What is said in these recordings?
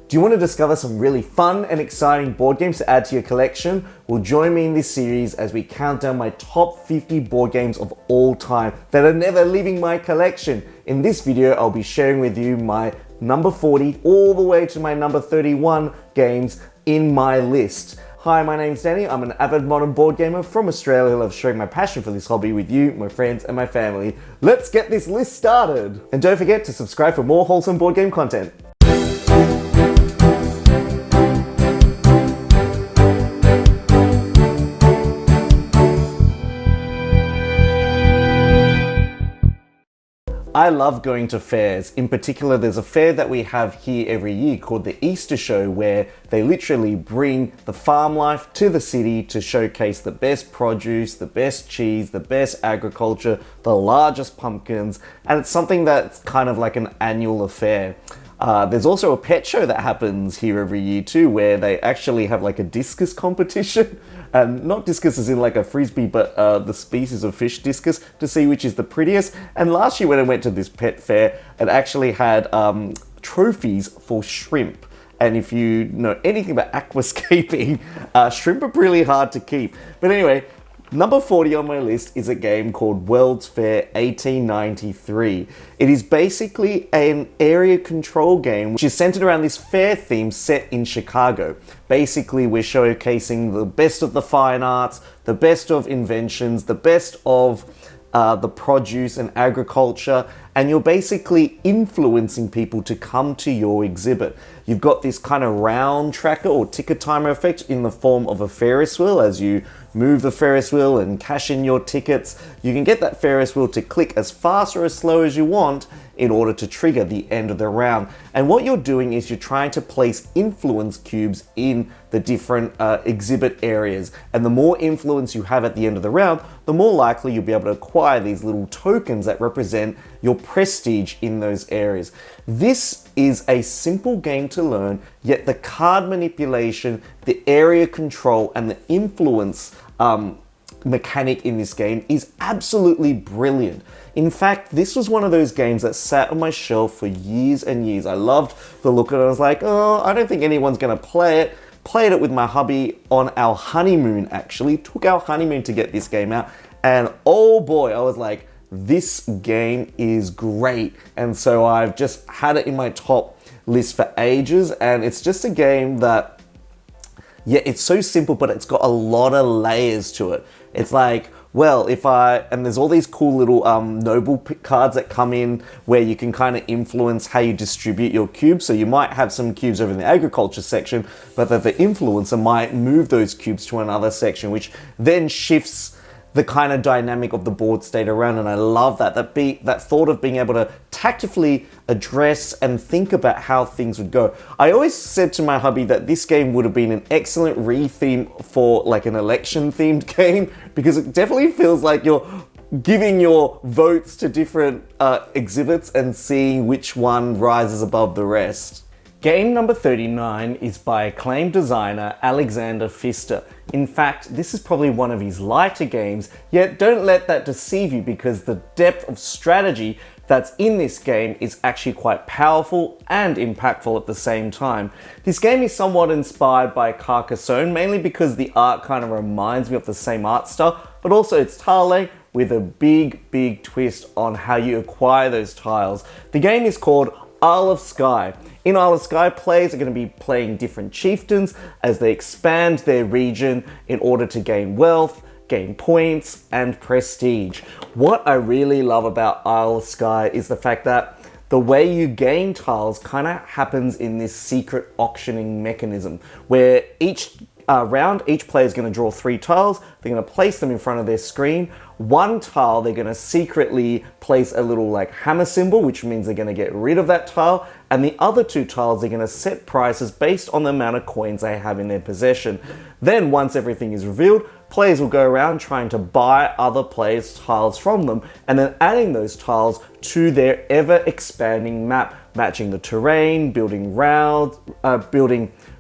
Do you want to discover some really fun and exciting board games to add to your collection? Well, join me in this series as we count down my top 50 board games of all time that are never leaving my collection. In this video, I'll be sharing with you my number 40 all the way to my number 31 games in my list. Hi, my name's Danny. I'm an avid modern board gamer from Australia who loves sharing my passion for this hobby with you, my friends, and my family. Let's get this list started! And don't forget to subscribe for more wholesome board game content. I love going to fairs. In particular, there's a fair that we have here every year called the Easter Show, where they literally bring the farm life to the city to showcase the best produce, the best cheese, the best agriculture, the largest pumpkins, and it's something that's kind of like an annual affair. There's also a pet show that happens here every year too, where they actually have like a discus competition. And not discus as in like a frisbee, but the species of fish discus to see which is the prettiest. And last year when I went to this pet fair, it actually had trophies for shrimp. And if you know anything about aquascaping, shrimp are really hard to keep. But anyway, number 40 on my list is a game called World's Fair 1893. It is basically an area control game which is centered around this fair theme set in Chicago. Basically, we're showcasing the best of the fine arts, the best of inventions, the best of the produce and agriculture, and you're basically influencing people to come to your exhibit. You've got this kind of round tracker or ticket timer effect in the form of a Ferris wheel. As you move the Ferris wheel and cash in your tickets, you can get that Ferris wheel to click as fast or as slow as you want in order to trigger the end of the round. And what you're doing is you're trying to place influence cubes in the different exhibit areas. And the more influence you have at the end of the round, the more likely you'll be able to acquire these little tokens that represent your prestige in those areas. This is a simple game to learn, yet the card manipulation, the area control, and the influence mechanic in this game is absolutely brilliant. In fact, this was one of those games that sat on my shelf for years and years. I loved the look of it. I was like, oh, I don't think anyone's gonna play it. Played it with my hubby on our honeymoon, actually. Took our honeymoon to get this game out. And oh boy, I was like, this game is great. And so I've just had it in my top list for ages. And it's just a game that, yeah, it's so simple, but it's got a lot of layers to it. It's like, well, and there's all these cool little noble cards that come in where you can kind of influence how you distribute your cubes. So you might have some cubes over in the agriculture section, but that the influencer might move those cubes to another section, which then shifts the kind of dynamic of the board state around. And I love that thought of being able to tactically address and think about how things would go. I always said to my hubby that this game would have been an excellent re-theme for like an election themed game, because it definitely feels like you're giving your votes to different exhibits and seeing which one rises above the rest. Game number 39 is by acclaimed designer Alexander Pfister. In fact, this is probably one of his lighter games, yet don't let that deceive you, because the depth of strategy that's in this game is actually quite powerful and impactful at the same time. This game is somewhat inspired by Carcassonne, mainly because the art kind of reminds me of the same art style, but also it's tile laying with a big twist on how you acquire those tiles. The game is called Isle of Skye. In Isle of Skye, players are going to be playing different chieftains as they expand their region in order to gain wealth, gain points, and prestige. What I really love about Isle of Skye is the fact that the way you gain tiles kind of happens in this secret auctioning mechanism, where each round, each player is going to draw 3 tiles. They're going to place them in front of their screen. One tile, they're going to secretly place a little like hammer symbol, which means they're going to get rid of that tile. And the other 2 tiles, they're going to set prices based on the amount of coins they have in their possession. Then once everything is revealed, players will go around trying to buy other players' tiles from them, and then adding those tiles to their ever expanding map, matching the terrain, building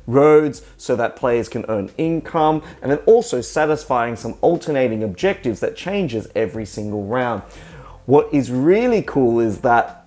roads so that players can earn income, and then also satisfying some alternating objectives that changes every single round. What is really cool is that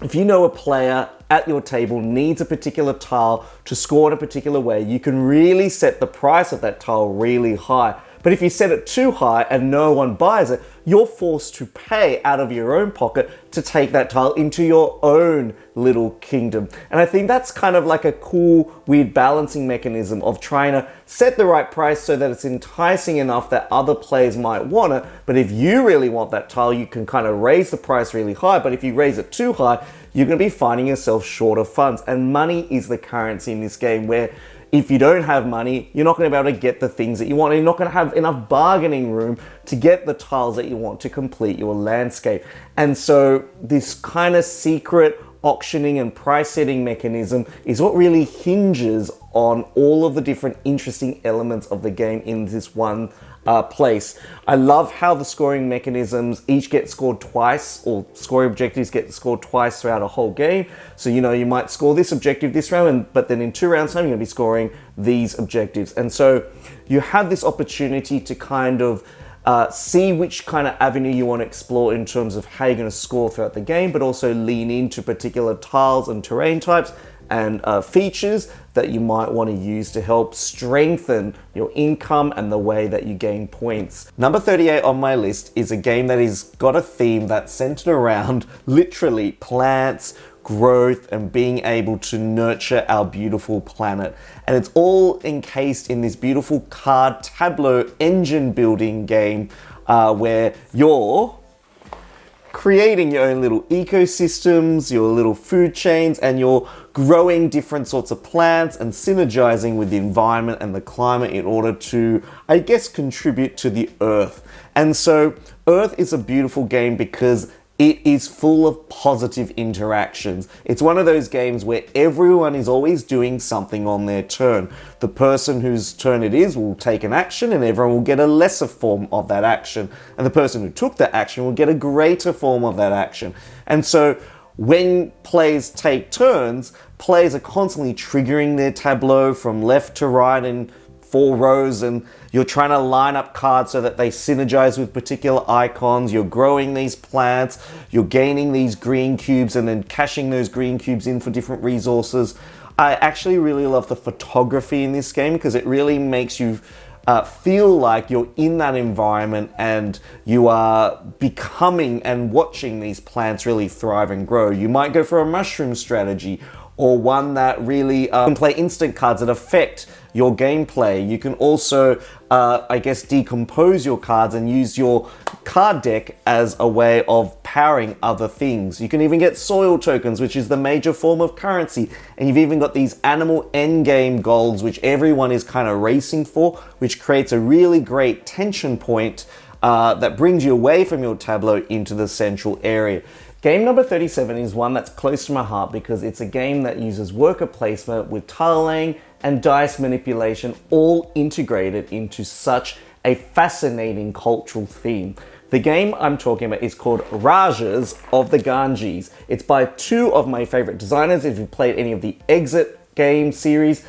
if you know a player at your table needs a particular tile to score in a particular way, you can really set the price of that tile really high. But if you set it too high and no one buys it, you're forced to pay out of your own pocket to take that tile into your own little kingdom. And I think that's kind of like a cool, weird balancing mechanism of trying to set the right price so that it's enticing enough that other players might want it. But if you really want that tile, you can kind of raise the price really high. But if you raise it too high, you're going to be finding yourself short of funds. And money is the currency in this game, where if you don't have money, you're not going to be able to get the things that you want. And you're not going to have enough bargaining room to get the tiles that you want to complete your landscape. And so this kind of secret auctioning and price setting mechanism is what really hinges on all of the different interesting elements of the game in this one place. I love how the scoring mechanisms each get scored twice, or scoring objectives get scored twice throughout a whole game. So, you know, you might score this objective this round, but then in 2 rounds time, you're going to be scoring these objectives. And so you have this opportunity to kind of see which kind of avenue you want to explore in terms of how you're going to score throughout the game, but also lean into particular tiles and terrain types and features that you might want to use to help strengthen your income and the way that you gain points. Number 38 on my list is a game that has got a theme that's centered around literally plants, growth, and being able to nurture our beautiful planet. And it's all encased in this beautiful card tableau engine building game where you're creating your own little ecosystems, your little food chains, and you're growing different sorts of plants and synergizing with the environment and the climate in order to, I guess, contribute to the Earth. And so Earth is a beautiful game because it is full of positive interactions. It's one of those games where everyone is always doing something on their turn. The person whose turn it is will take an action and everyone will get a lesser form of that action. And the person who took that action will get a greater form of that action. And so when players take turns, players are constantly triggering their tableau from left to right in 4 rows, and you're trying to line up cards so that they synergize with particular icons. You're growing these plants, you're gaining these green cubes and then cashing those green cubes in for different resources. I actually really love the photography in this game because it really makes you feel like you're in that environment and you are becoming and watching these plants really thrive and grow. You might go for a mushroom strategy, or one that really can play instant cards that affect your gameplay. You can also, I guess, decompose your cards and use your card deck as a way of powering other things. You can even get soil tokens, which is the major form of currency. And you've even got these animal endgame goals, which everyone is kind of racing for, which creates a really great tension point that brings you away from your tableau into the central area. Game number 37 is one that's close to my heart because it's a game that uses worker placement with tile laying and dice manipulation all integrated into such a fascinating cultural theme. The game I'm talking about is called Rajas of the Ganges. It's by 2 of my favorite designers. If you've played any of the Exit game series,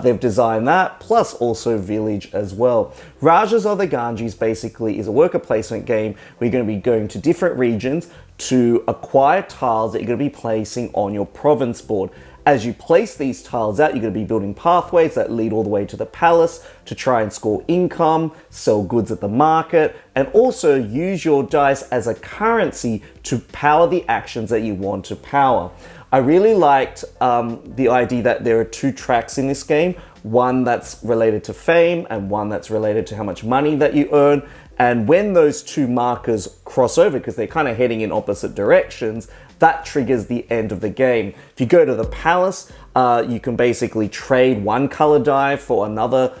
they've designed that, plus also Village as well. Rajas of the Ganges basically is a worker placement game where you're going to be going to different regions to acquire tiles that you're going to be placing on your province board. As you place these tiles out, you're going to be building pathways that lead all the way to the palace to try and score income, sell goods at the market, and also use your dice as a currency to power the actions that you want to power. I really liked the idea that there are 2 tracks in this game, one that's related to fame and one that's related to how much money that you earn. And when those 2 markers cross over, because they're kind of heading in opposite directions, that triggers the end of the game. If you go to the palace, you can basically trade 1 color die for another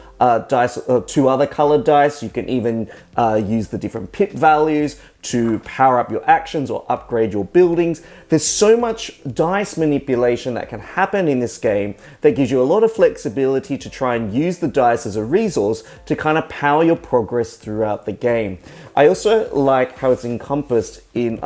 dice, or 2 other colored dice. You can even use the different pip values to power up your actions or upgrade your buildings. There's so much dice manipulation that can happen in this game that gives you a lot of flexibility to try and use the dice as a resource to kind of power your progress throughout the game. I also like how it's encompassed in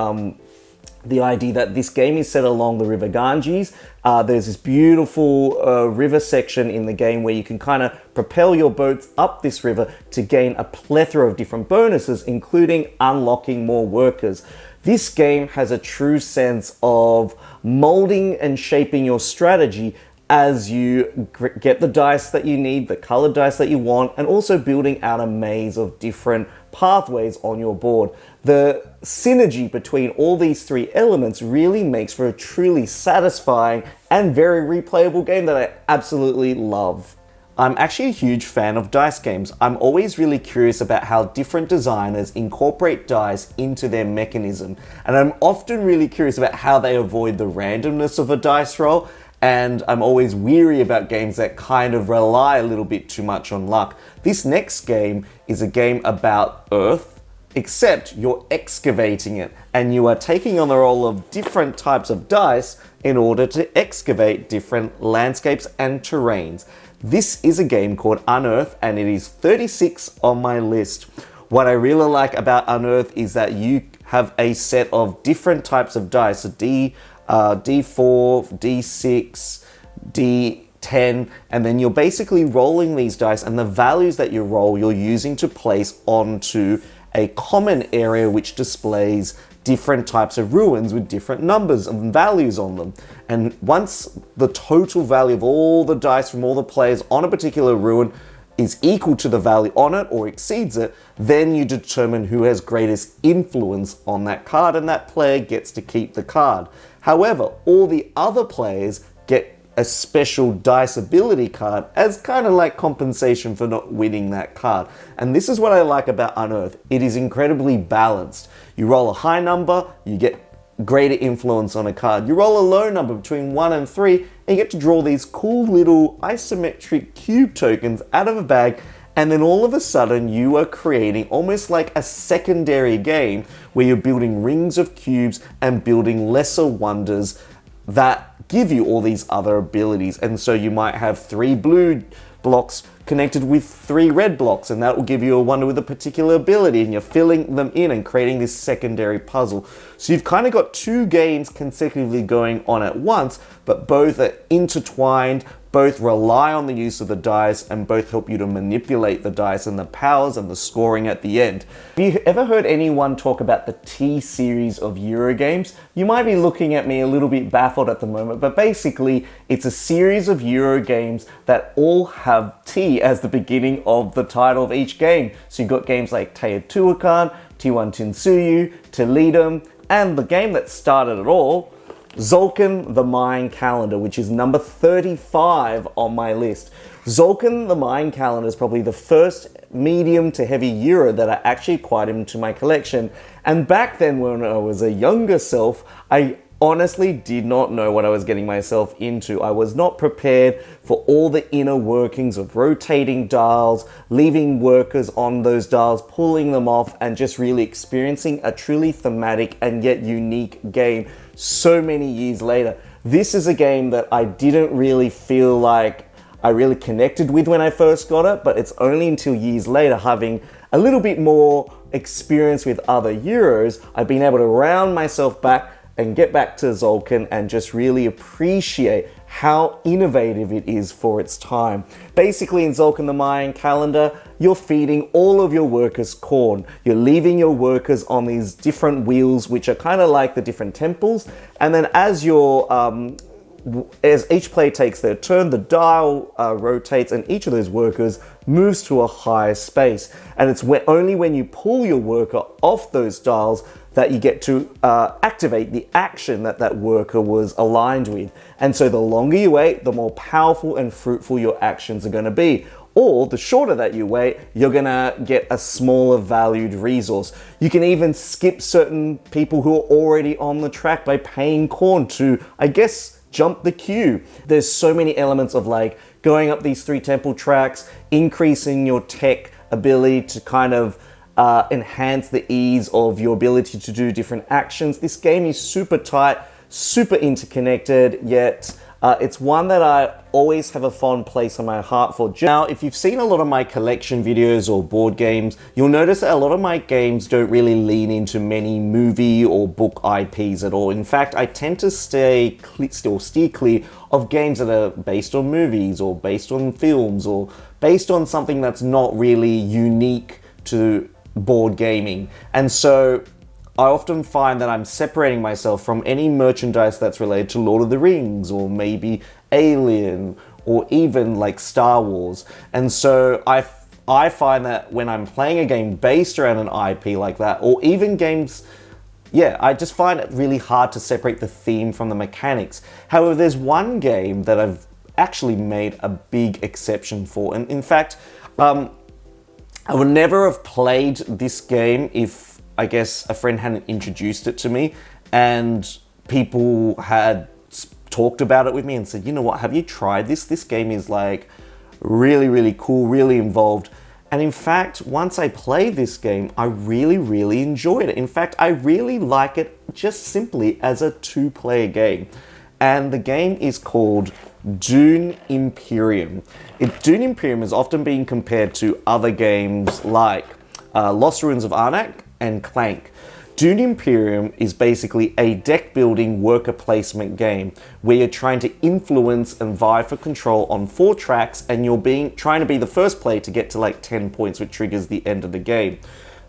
the idea that this game is set along the river Ganges. There's this beautiful river section in the game where you can kind of propel your boats up this river to gain a plethora of different bonuses, including unlocking more workers. This game has a true sense of molding and shaping your strategy as you get the dice that you need, the colored dice that you want, and also building out a maze of different pathways on your board. The synergy between all these three elements really makes for a truly satisfying and very replayable game that I absolutely love. I'm actually a huge fan of dice games. I'm always really curious about how different designers incorporate dice into their mechanism, and I'm often really curious about how they avoid the randomness of a dice roll, and I'm always weary about games that kind of rely a little bit too much on luck. This next game is a game about Earth, except you're excavating it, and you are taking on the role of different types of dice in order to excavate different landscapes and terrains. This is a game called Unearth, and it is 36 on my list. What I really like about Unearth is that you have a set of different types of dice, so D4, D6, D10, and then you're basically rolling these dice, and the values that you roll you're using to place onto a common area which displays different types of ruins with different numbers and values on them. And once the total value of all the dice from all the players on a particular ruin is equal to the value on it or exceeds it, then you determine who has greatest influence on that card, and that player gets to keep the card. However, all the other players get a special dice ability card as kind of like compensation for not winning that card. And this is what I like about Unearth. It is incredibly balanced. You roll a high number, you get greater influence on a card. You roll a low number between 1 and 3, and you get to draw these cool little isometric cube tokens out of a bag, and then all of a sudden you are creating almost like a secondary game where you're building rings of cubes and building lesser wonders that give you all these other abilities. And so you might have 3 blue blocks connected with 3 red blocks, and that will give you a wonder with a particular ability, and you're filling them in and creating this secondary puzzle. So you've kind of got 2 games consecutively going on at once, but both are intertwined, both rely on the use of the dice, and both help you to manipulate the dice and the powers and the scoring at the end. Have you ever heard anyone talk about the T series of Euro games? You might be looking at me a little bit baffled at the moment, but basically it's a series of Euro games that all have T as the beginning of the title of each game. So you've got games like Teotihuacan, Tiwantinsuyu, Toledo, and the game that started it all, Tzolk'in the Mayan Calendar, which is number 35 on my list. Tzolk'in the Mayan Calendar is probably the first medium to heavy Euro that I actually acquired into my collection. And back then, when I was a younger self, I honestly did not know what I was getting myself into. I was not prepared for all the inner workings of rotating dials, leaving workers on those dials, pulling them off, and just really experiencing a truly thematic and yet unique game so many years later. This is a game that I didn't really feel like I really connected with when I first got it, but it's only until years later, having a little bit more experience with other Euros, I've been able to round myself back and get back to Tzolk'in and just really appreciate how innovative it is for its time. Basically, in Tzolk'in the Mayan Calendar, you're feeding all of your workers corn. You're leaving your workers on these different wheels, which are kind of like the different temples. And then as each player takes their turn, the dial rotates, and each of those workers moves to a higher space. And it's only when you pull your worker off those dials that you get to activate the action that that worker was aligned with. And so the longer you wait, the more powerful and fruitful your actions are going to be. Or the shorter that you wait, you're going to get a smaller valued resource. You can even skip certain people who are already on the track by paying corn to, I guess, jump the queue. There's so many elements of like going up these 3 temple tracks, increasing your tech ability to kind of enhance the ease of your ability to do different actions. This game is super tight, super interconnected, yet it's one that I always have a fond place on my heart for. Now, if you've seen a lot of my collection videos or board games, you'll notice that a lot of my games don't really lean into many movie or book IPs at all. In fact, I tend to steer clear of games that are based on movies or based on films or based on something that's not really unique to board gaming. And so I often find that I'm separating myself from any merchandise that's related to Lord of the Rings or maybe Alien or even like Star Wars. And so I find that when I'm playing a game based around an IP like that, or even games, yeah, I just find it really hard to separate the theme from the mechanics. However, there's one game that I've actually made a big exception for. And in fact, I would never have played this game if, I guess, a friend hadn't introduced it to me and people had talked about it with me and said, you know what, have you tried this? This game is like really, really cool, really involved. And in fact, once I played this game, I really, really enjoyed it. In fact, I really like it just simply as a two-player game. And the game is called Dune Imperium. Dune Imperium is often being compared to other games like Lost Ruins of Arnak and Clank. Dune Imperium is basically a deck building worker placement game where you're trying to influence and vie for control on 4 tracks, and you're trying to be the first player to get to like 10 points, which triggers the end of the game.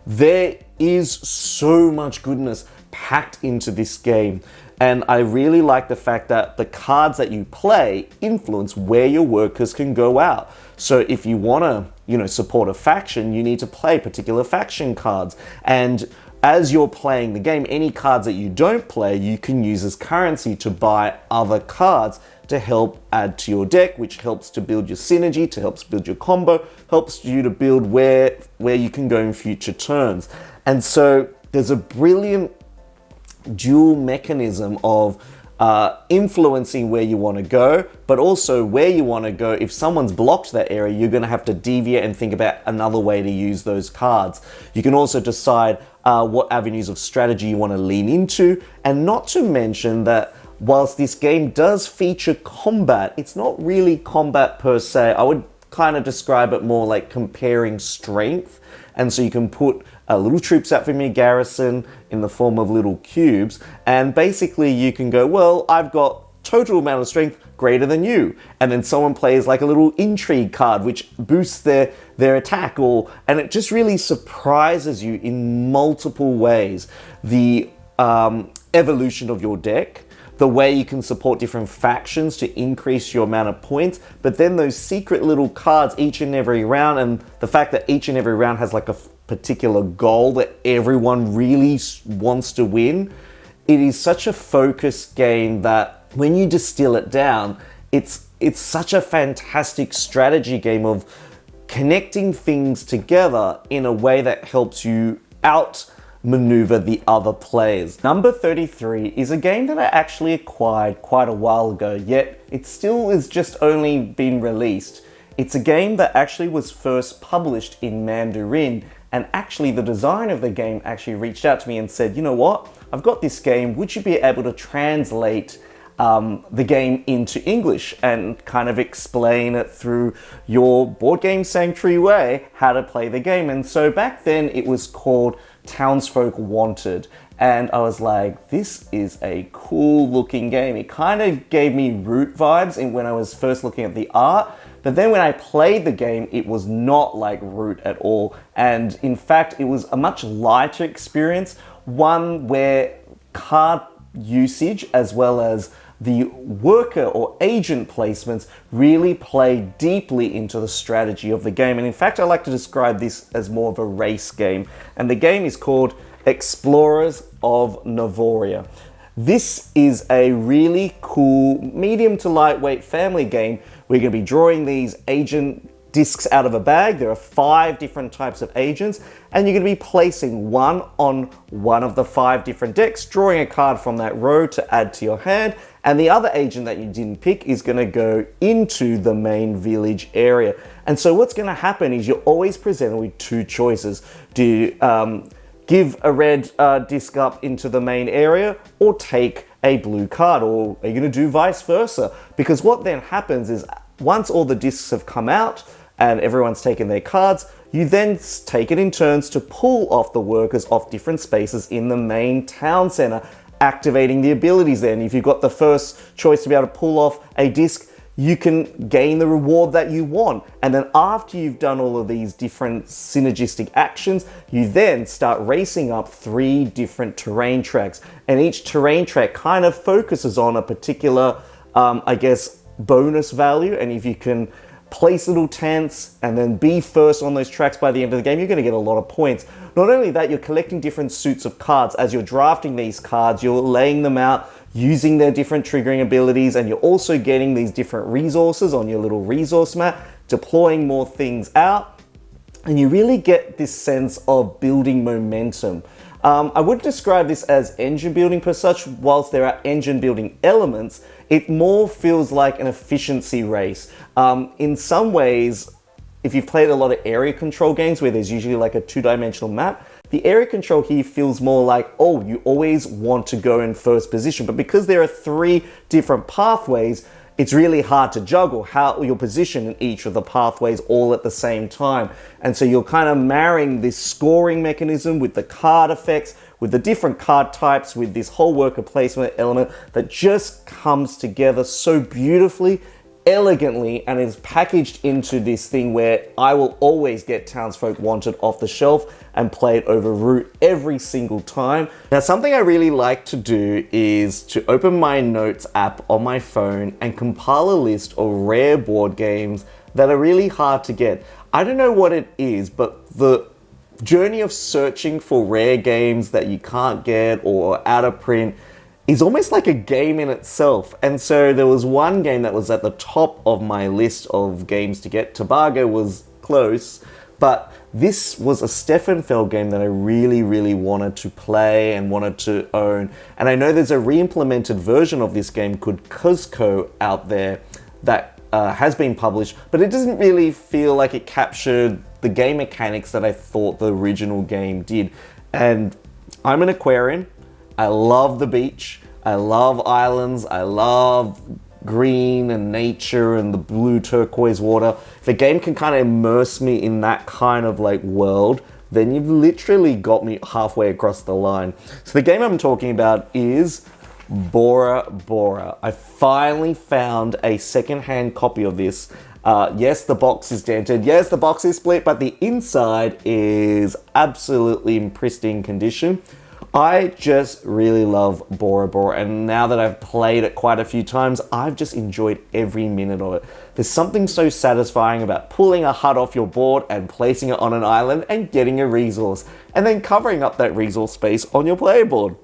There is so much goodness packed into this game, and I really like the fact that the cards that you play influence where your workers can go out. So if you want to, support a faction, you need to play particular faction cards. And as you're playing the game, any cards that you don't play, you can use as currency to buy other cards to help add to your deck, which helps to build your synergy, to helps build your combo, helps you to build where you can go in future turns. And so there's a brilliant dual mechanism of influencing where you want to go, but also where you want to go. If someone's blocked that area, you're going to have to deviate and think about another way to use those cards. You can also decide what avenues of strategy you want to lean into, and not to mention that whilst this game does feature combat, it's not really combat per se. I would kind of describe it more like comparing strength. And so you can put little troops out from your garrison in the form of little cubes, and basically you can go, well, I've got total amount of strength greater than you, and then someone plays like a little intrigue card which boosts their attack, and it just really surprises you in multiple ways. The evolution of your deck, the way you can support different factions to increase your amount of points, but then those secret little cards each and every round, and the fact that each and every round has like a particular goal that everyone really wants to win. It is such a focused game that when you distill it down, it's such a fantastic strategy game of connecting things together in a way that helps you outmaneuver the other players. Number 33 is a game that I actually acquired quite a while ago, yet it still is just only been released. It's a game that actually was first published in Mandarin, and actually the designer of the game actually reached out to me and said, you know what, I've got this game, would you be able to translate the game into English and kind of explain it through your Board Game Sanctuary way, how to play the game? And so back then it was called Townsfolk Wanted, and I was like, this is a cool looking game. It kind of gave me Root vibes when I was first looking at the art, but then when I played the game, it was not like Root at all. And in fact, it was a much lighter experience, one where card usage as well as the worker or agent placements really play deeply into the strategy of the game. And in fact, I like to describe this as more of a race game. And the game is called Explorers of Novoria. This is a really cool medium to lightweight family game. We're going to be drawing these agent discs out of a bag. There are 5 different types of agents, and you're going to be placing one on one of the 5 different decks, drawing a card from that row to add to your hand, and the other agent that you didn't pick is going to go into the main village area. And so what's going to happen is you're always presented with 2 choices. Do you give a red disc up into the main area, or take a blue card, or are you going to do vice versa? Because what then happens is once all the discs have come out and everyone's taken their cards, you then take it in turns to pull off the workers off different spaces in the main town center, activating the abilities there. And if you've got the first choice to be able to pull off a disc, you can gain the reward that you want. And then after you've done all of these different synergistic actions, you then start racing up 3 different terrain tracks. And each terrain track kind of focuses on a particular, I guess, bonus value. And if you can place little tents and then be first on those tracks by the end of the game, you're going to get a lot of points. Not only that, you're collecting different suits of cards. As you're drafting these cards, you're laying them out using their different triggering abilities, and you're also getting these different resources on your little resource map, deploying more things out, and you really get this sense of building momentum. I would describe this as engine building per such. Whilst there are engine building elements, it more feels like an efficiency race. In some ways, if you've played a lot of area control games where there's usually like a 2-dimensional map, the area control here feels more like, oh, you always want to go in first position. But because there are 3 different pathways, it's really hard to juggle how your position in each of the pathways all at the same time. And so you're kind of marrying this scoring mechanism with the card effects, with the different card types, with this whole worker placement element that just comes together so beautifully, elegantly, and is packaged into this thing where I will always get Townsfolk Wanted off the shelf and play it over route every single time. Now, something I really like to do is to open my notes app on my phone and compile a list of rare board games that are really hard to get. I don't know what it is, but the journey of searching for rare games that you can't get or out of print is almost like a game in itself. And so there was one game that was at the top of my list of games to get. Tobago was close, but this was a Steffenfeld game that I really, really wanted to play and wanted to own. And I know there's a re-implemented version of this game called Cuzco out there that has been published, but it doesn't really feel like it captured the game mechanics that I thought the original game did. And I'm an Aquarian. I love the beach. I love islands. I love green and nature and the blue turquoise water. If a game can kind of immerse me in that kind of like world, then you've literally got me halfway across the line. So the game I'm talking about is Bora Bora. I finally found a secondhand copy of this. Yes, the box is dented. Yes, the box is split, but the inside is absolutely in pristine condition. I just really love Bora Bora, and now that I've played it quite a few times, I've just enjoyed every minute of it. There's something so satisfying about pulling a hut off your board and placing it on an island and getting a resource, and then covering up that resource space on your player board.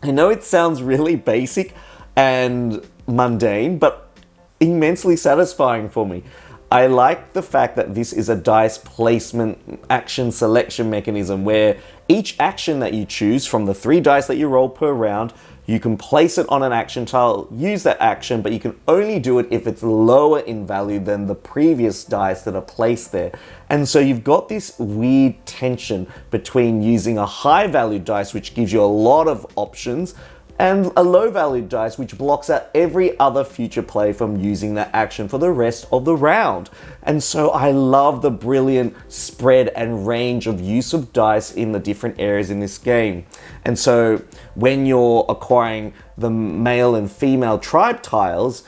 I know it sounds really basic and mundane, but immensely satisfying for me. I like the fact that this is a dice placement action selection mechanism where each action that you choose from the 3 dice that you roll per round, you can place it on an action tile, use that action, but you can only do it if it's lower in value than the previous dice that are placed there. And so you've got this weird tension between using a high value dice, which gives you a lot of options, and a low value dice which blocks out every other future play from using that action for the rest of the round. And so I love the brilliant spread and range of use of dice in the different areas in this game. And so when you're acquiring the male and female tribe tiles,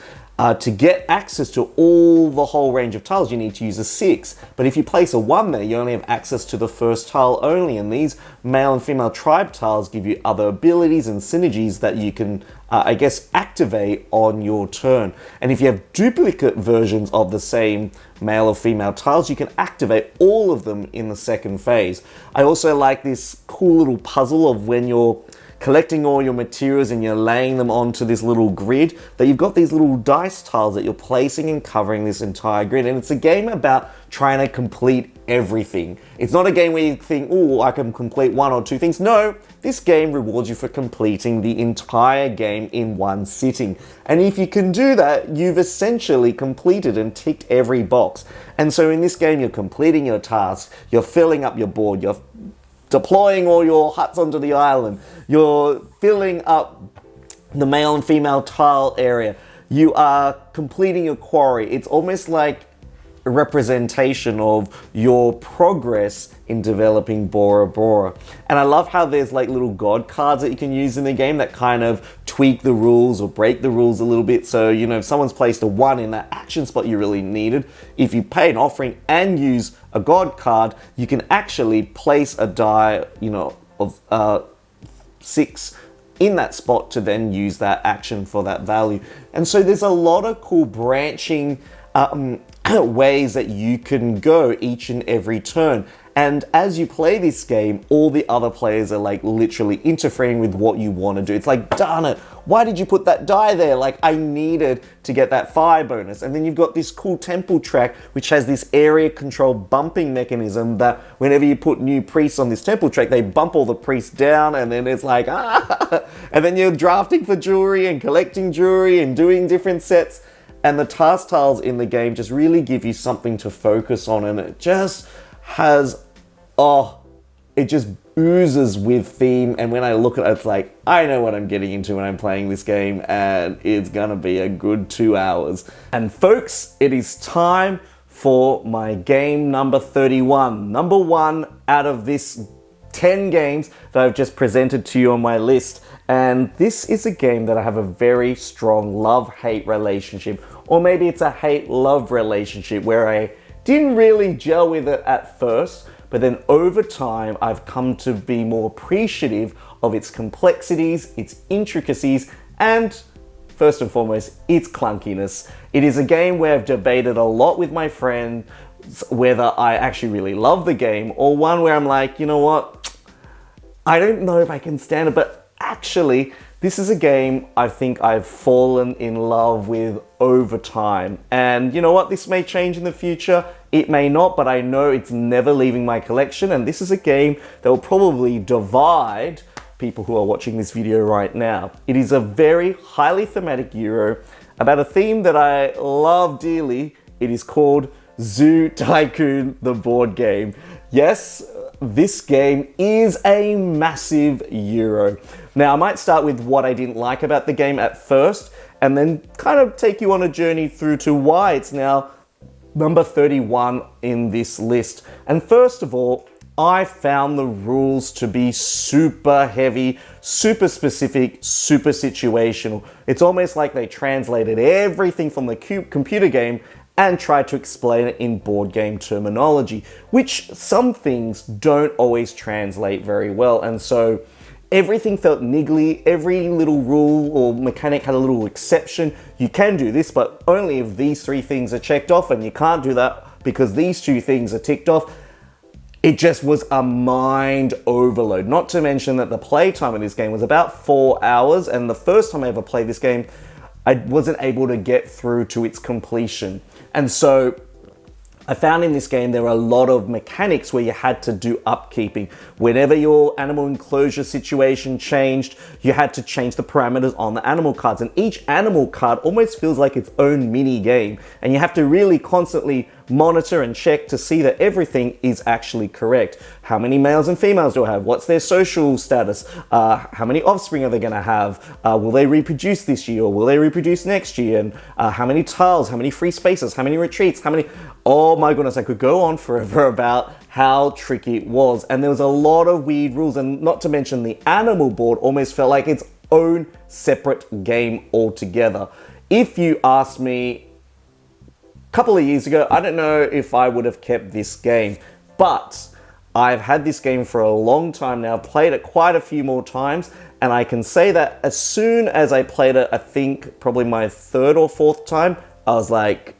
to get access to all the whole range of tiles, you need to use a 6. But if you place a 1 there, you only have access to the first tile only. And these male and female tribe tiles give you other abilities and synergies that you can, I guess, activate on your turn. And if you have duplicate versions of the same male or female tiles, you can activate all of them in the second phase. I also like this cool little puzzle of when you're collecting all your materials and you're laying them onto this little grid, that you've got these little dice tiles that you're placing and covering this entire grid. And it's a game about trying to complete everything. It's not a game where you think, oh, I can complete 1 or 2 things. No, this game rewards you for completing the entire game in one sitting. And if you can do that, you've essentially completed and ticked every box. And so in this game, you're completing your tasks, you're filling up your board, you're deploying all your huts onto the island, you're filling up the male and female tile area, you are completing your quarry. It's almost like representation of your progress in developing Bora Bora. And I love how there's like little god cards that you can use in the game that kind of tweak the rules or break the rules a little bit. So, you know, if someone's placed a 1 in that action spot you really needed, if you pay an offering and use a god card, you can actually place a die, you know, of 6 in that spot to then use that action for that value. And so there's a lot of cool branching ways that you can go each and every turn. And as you play this game, all the other players are like literally interfering with what you want to do. It's like, darn it, why did you put that die there? Like, I needed to get that fire bonus. And then you've got this cool temple track, which has this area control bumping mechanism that whenever you put new priests on this temple track, they bump all the priests down, and then it's like, ah! And then you're drafting for jewelry and collecting jewelry and doing different sets. And the task tiles in the game just really give you something to focus on, and it just has, it just oozes with theme. And when I look at it, it's like, I know what I'm getting into when I'm playing this game, and it's gonna be a good 2 hours. And folks, it is time for my game number 31. Number 1 out of this 10 games that I've just presented to you on my list. And this is a game that I have a very strong love-hate relationship, or maybe it's a hate-love relationship where I didn't really gel with it at first, but then over time I've come to be more appreciative of its complexities, its intricacies, and first and foremost, its clunkiness. It is a game where I've debated a lot with my friend whether I actually really love the game, or one where I'm like, you know what, I don't know if I can stand it, but actually, this is a game I think I've fallen in love with over time. And you know what? This may change in the future. It may not, but I know it's never leaving my collection. And this is a game that will probably divide people who are watching this video right now. It is a very highly thematic Euro about a theme that I love dearly. It is called Zoo Tycoon, the board game. Yes, this game is a massive Euro. Now, I might start with what I didn't like about the game at first, and then kind of take you on a journey through to why it's now number 31 in this list. And first of all, I found the rules to be super heavy, super specific, super situational. It's almost like they translated everything from the computer game and tried to explain it in board game terminology, which some things don't always translate very well. And so everything felt niggly. Every little rule or mechanic had a little exception. You can do this, but only if these 3 things are checked off, and you can't do that because these 2 things are ticked off. It just was a mind overload. Not to mention that the playtime in this game was about 4 hours, and the first time I ever played this game, I wasn't able to get through to its completion. And so I found in this game there were a lot of mechanics where you had to do upkeeping. Whenever your animal enclosure situation changed, you had to change the parameters on the animal cards. And each animal card almost feels like its own mini game. And you have to really constantly monitor and check to see that everything is actually correct. How many males and females do I have? What's their social status? How many offspring are they going to have? Will they reproduce this year, or will they reproduce next year? And how many tiles? How many free spaces? How many retreats? How many... Oh my goodness, I could go on forever about how tricky it was. And there was a lot of weird rules, and not to mention the animal board almost felt like its own separate game altogether. If you asked me couple of years ago, I don't know if I would have kept this game, but I've had this game for a long time now, played it quite a few more times, and I can say that as soon as I played it, I think probably my 3rd or 4th time, I was like,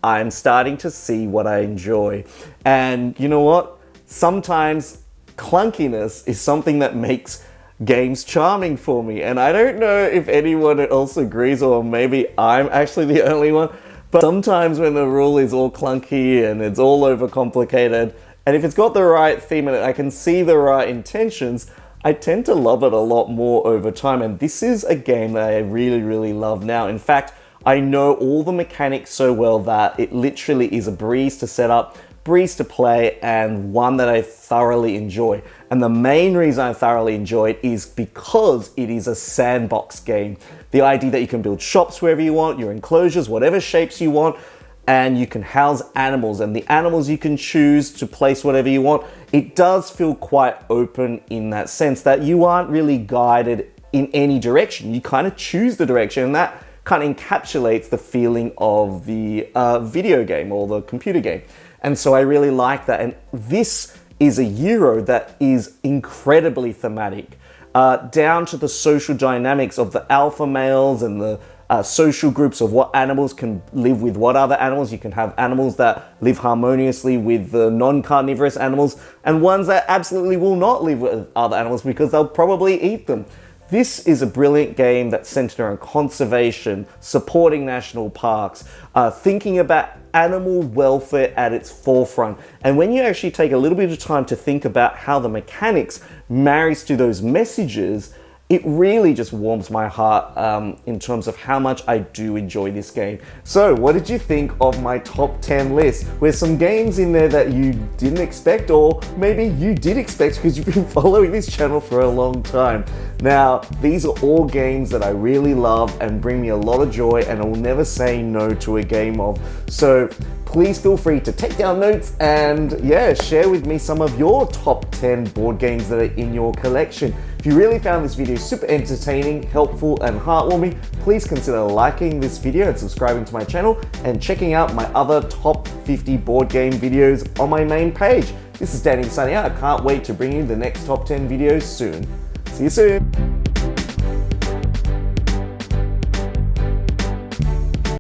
I'm starting to see what I enjoy. And you know what? Sometimes clunkiness is something that makes games charming for me, and I don't know if anyone else agrees, or maybe I'm actually the only one. But sometimes when the rule is all clunky and it's all overcomplicated, and if it's got the right theme in it, I can see the right intentions, I tend to love it a lot more over time. And this is a game that I really, really love now. In fact, I know all the mechanics so well that it literally is a breeze to set up, breeze to play, and one that I thoroughly enjoy. And the main reason I thoroughly enjoy it is because it is a sandbox game. The idea that you can build shops wherever you want, your enclosures, whatever shapes you want. and you can house animals, and the animals you can choose to place whatever you want. It does feel quite open in that sense that you aren't really guided in any direction. You kind of choose the direction, and that kind of encapsulates the feeling of the video game or the computer game. And so I really like that. And this is a Euro that is incredibly thematic, down to the social dynamics of the alpha males and the social groups of what animals can live with what other animals. You can have animals that live harmoniously with the non-carnivorous animals, and ones that absolutely will not live with other animals because they'll probably eat them. This is a brilliant game that's centered around conservation, supporting national parks, thinking about animal welfare at its forefront. And when you actually take a little bit of time to think about how the mechanics marries to those messages, it really just warms my heart in terms of how much I do enjoy this game. So what did you think of my top 10 list? Were some games in there that you didn't expect, or maybe you did expect because you've been following this channel for a long time? Now, these are all games that I really love and bring me a lot of joy, and I will never say no to a game of. So please feel free to take down notes and share with me some of your top 10 board games that are in your collection. If you really found this video super entertaining, helpful, and heartwarming, please consider liking this video and subscribing to my channel and checking out my other top 50 board game videos on my main page. This is Danny signing out. I can't wait to bring you the next top 10 videos soon. See you soon.